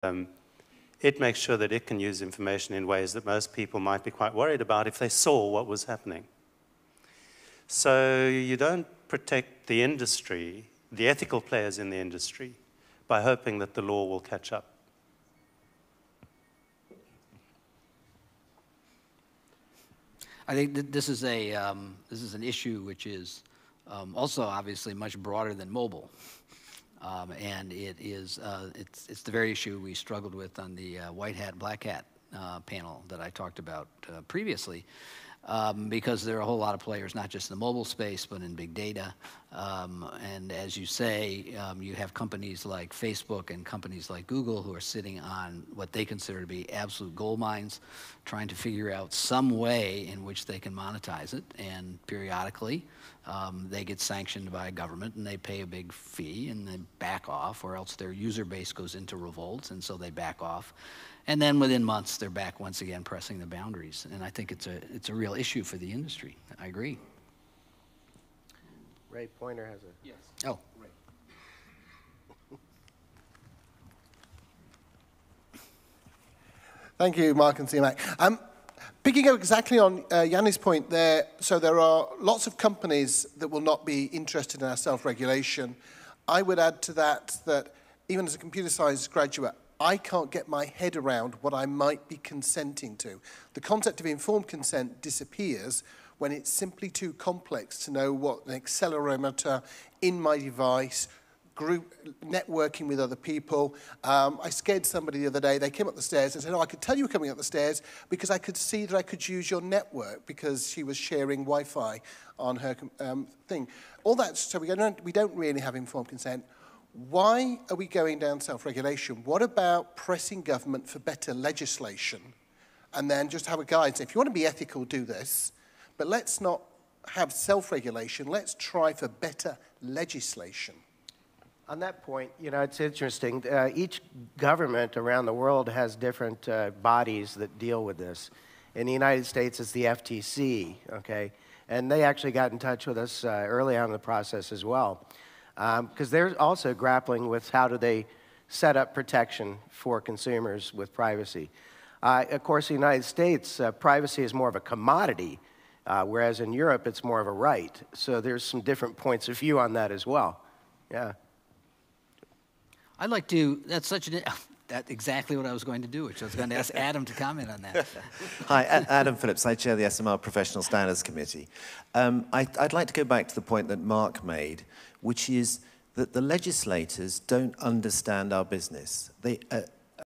it makes sure that it can use information in ways that most people might be quite worried about if they saw what was happening. So you don't protect the industry, the ethical players in the industry, by hoping that the law will catch up. I think this is an issue which is also obviously much broader than mobile, and it's the very issue we struggled with on the white hat black hat panel that I talked about previously. Because there are a whole lot of players, not just in the mobile space, but in big data. And as you say, you have companies like Facebook and companies like Google who are sitting on what they consider to be absolute gold mines, trying to figure out some way in which they can monetize it. And periodically, they get sanctioned by a government and they pay a big fee and they back off, or else their user base goes into revolt, and so they back off. And then within months, they're back once again pressing the boundaries. And I think it's a real issue for the industry. I agree. Ray Pointer has a... Yes. Oh, Ray. Thank you, Mark and CMAC. Picking up exactly on Yanni's point there, so there are lots of companies that will not be interested in our self-regulation. I would add to that that even as a computer science graduate, I can't get my head around what I might be consenting to. The concept of informed consent disappears when it's simply too complex to know what an accelerometer in my device, group networking with other people. I scared somebody the other day. They came up the stairs and said, oh, I could tell you were coming up the stairs because I could see that I could use your network because she was sharing Wi-Fi on her thing. All that, so we don't really have informed consent. Why are we going down self-regulation? What about pressing government for better legislation? And then just have a guide. If you want to be ethical, do this. But let's not have self-regulation. Let's try for better legislation. On that point, you know, it's interesting. Each government around the world has different bodies that deal with this. In the United States, it's the FTC, okay? And they actually got in touch with us early on in the process as well. Because they're also grappling with how do they set up protection for consumers with privacy. Of course, in the United States, privacy is more of a commodity, whereas in Europe, it's more of a right. So there's some different points of view on that as well. Yeah. I'd like to, that's exactly what I was going to do, which I was going to ask Adam to comment on that. Hi, Adam Phillips. I chair the Esomar Professional Standards Committee. I'd like to go back to the point that Mark made, which is that the legislators don't understand our business.